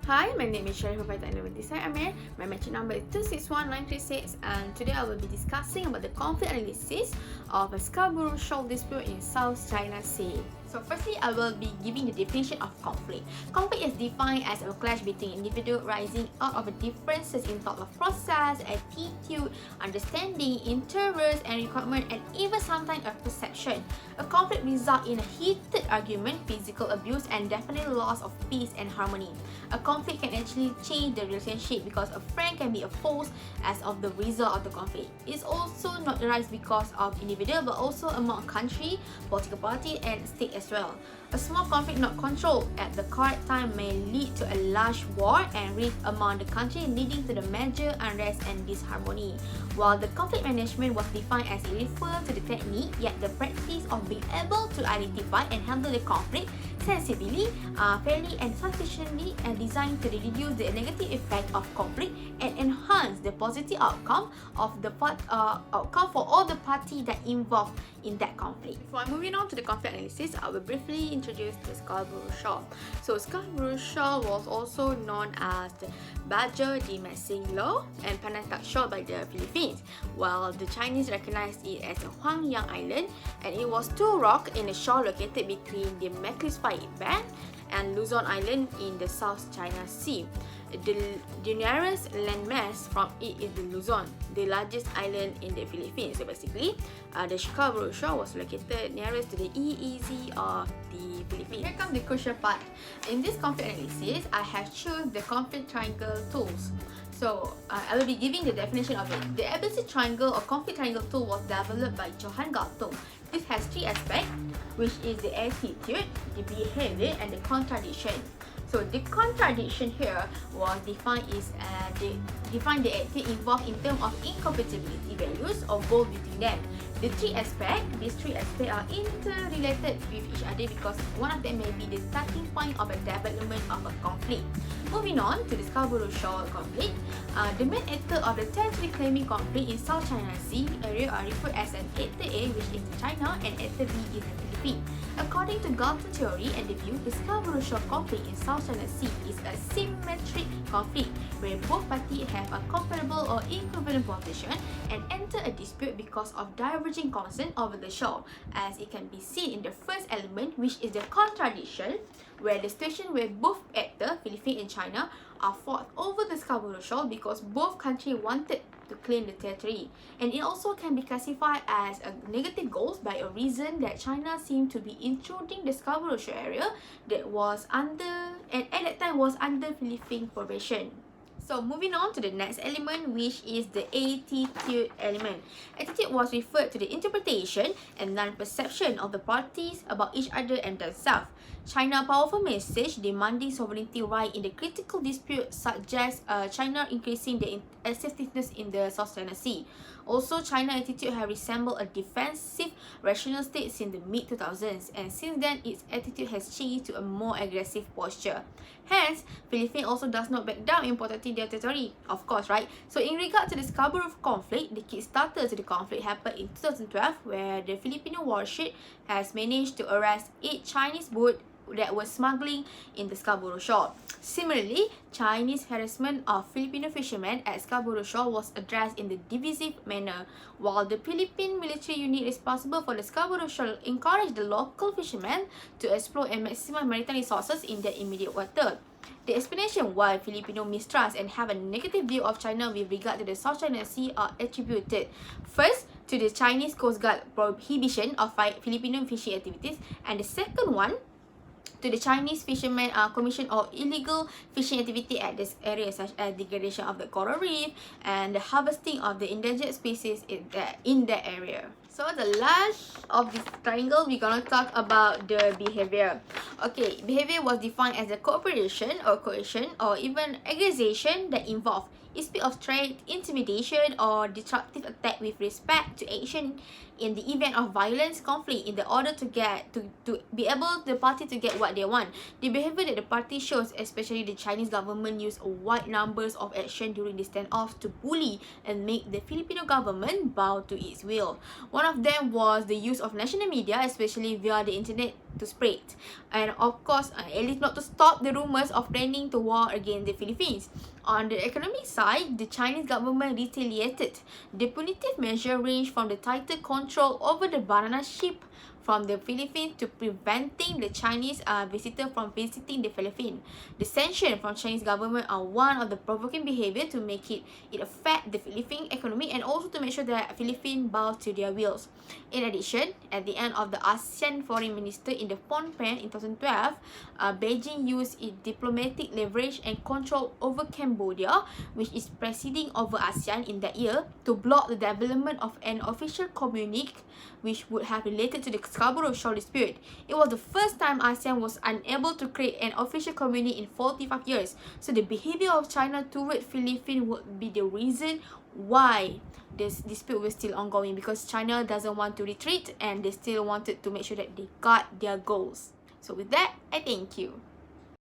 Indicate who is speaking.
Speaker 1: Hi, my name is Sharifah Faitah Amir. My matching number is 261936, and today I will be discussing about the conflict analysis of a Scarborough Shoal dispute in South China Sea. So firstly, I will be giving the definition of conflict. Conflict is defined as a clash between individuals rising out of differences in thought process, attitude, understanding, interest, and requirement, and even sometimes a perception. A conflict results in a heated argument, physical abuse, and definitely loss of peace and harmony. A conflict can actually change the relationship because a friend can be opposed as of the result of the conflict. It's also not arise because of individual but also among country, political party, and state as well. A small conflict not controlled at the correct time may lead to a large war and rift among the country, leading to the major unrest and disharmony. While the conflict management was defined as it refers to the technique, yet the practice of being able to identify and handle the conflict sensibly, fairly, and sufficiently designed to reduce the negative effect of conflict and enhance the positive outcome of the outcome for all the parties that involved in that conflict. Before moving on to the conflict analysis, I will briefly introduce the Scarborough Shoal. So Scarborough Shoal was also known as the Baja de Masinloc and Penantak Shoal by the Philippines, while the Chinese recognized it as a Huangyang Island, and it was two rocks in a shoal located between the Macleay Bank and Luzon Island in the South China Sea. The nearest landmass from it is the Luzon, the largest island in the Philippines. So basically, the Scarborough Shoal was located nearest to the EEZ of the Philippines. Here comes the crucial part. In this conflict analysis, I have chosen the conflict triangle tools. So, I will be giving the definition of it. The ability triangle or conflict triangle tool was developed by Johann Galtung. This has three aspects, which is the attitude, the behavior, and the contradiction. So the contradiction here was defined the attitude involved in terms of incompatibility values or goals between them. These three aspects are interrelated with each other because one of them may be the starting point of a development of a conflict. Moving on to the Scarborough Shoal conflict, the main actor of the territory claiming conflict in South China Sea area are referred as an actor A, which is China, and actor B is the Philippines. According to Galton theory and the view, the Scarborough Shoal conflict in South China Sea is a symmetric conflict where both parties have a comparable or equivalent position and enter a dispute because of diverging concern over the shoal, as it can be seen in the first element, which is the contradiction, where the situation where both actors, Philippines and China, are fought over the Scarborough Shoal because both countries wanted to claim the territory, and it also can be classified as a negative goals by a reason that China seemed to be intruding the Scarborough Shoal area that was under and at that time was under Philippine probation. So moving on to the next element, which is the attitude element. Attitude was referred to the interpretation and non-perception of the parties about each other and themselves. China's powerful message demanding sovereignty right in the critical dispute suggests China increasing the assertiveness in the South China Sea. Also, China's attitude has resembled a defensive rational state since the mid-2000s, and since then its attitude has changed to a more aggressive posture. Hence, Philippines also does not back down in protecting their territory, of course, right? So in regard to the Scarborough conflict, the kickstarter to the conflict happened in 2012, where the Filipino warship has managed to arrest 8 Chinese boats that were smuggling in the Scarborough Shoal. Similarly, Chinese harassment of Filipino fishermen at Scarborough Shoal was addressed in the divisive manner, while the Philippine military unit responsible for the Scarborough Shoal encouraged the local fishermen to explore and maximize maritime resources in their immediate water. The explanation why Filipino mistrust and have a negative view of China with regard to the South China Sea are attributed first to the Chinese Coast Guard prohibition of Filipino fishing activities, and the second one to the Chinese Fishermen Commission or illegal fishing activity at this area, such as degradation of the coral reef and the harvesting of the endangered species in that area. So the last of this triangle, we're gonna talk about the behavior. Okay, behavior was defined as a cooperation or coercion or even aggression that involve speak of trade intimidation or disruptive attack with respect to action in the event of violence conflict in the order to be able the party to get what they want. The behavior that the party shows, especially the Chinese government, used a wide numbers of action during the standoff to bully and make the Filipino government bow to its will. One of them was the use of national media, especially via the internet, to spread, and of course at least not to stop the rumors of planning to war against the Philippines. On the economic side, the Chinese government retaliated. The punitive measure ranged from the tighter control over the banana ship from the Philippines to preventing the Chinese visitor from visiting the Philippines. The sanctions from Chinese government are one of the provoking behavior to make it affect the Philippine economy and also to make sure that Philippines bow to their wills. In addition, at the end of the ASEAN foreign minister in the Phnom Penh in 2012, Beijing used its diplomatic leverage and control over Cambodia, which is presiding over ASEAN in that year, to block the development of an official communique which would have related to the Scarborough Shoal dispute. It was the first time ASEAN was unable to create an official communique in 45 years. So the behavior of China toward Philippines would be the reason why this dispute was still ongoing, because China doesn't want to retreat and they still wanted to make sure that they got their goals. So with that, I thank you.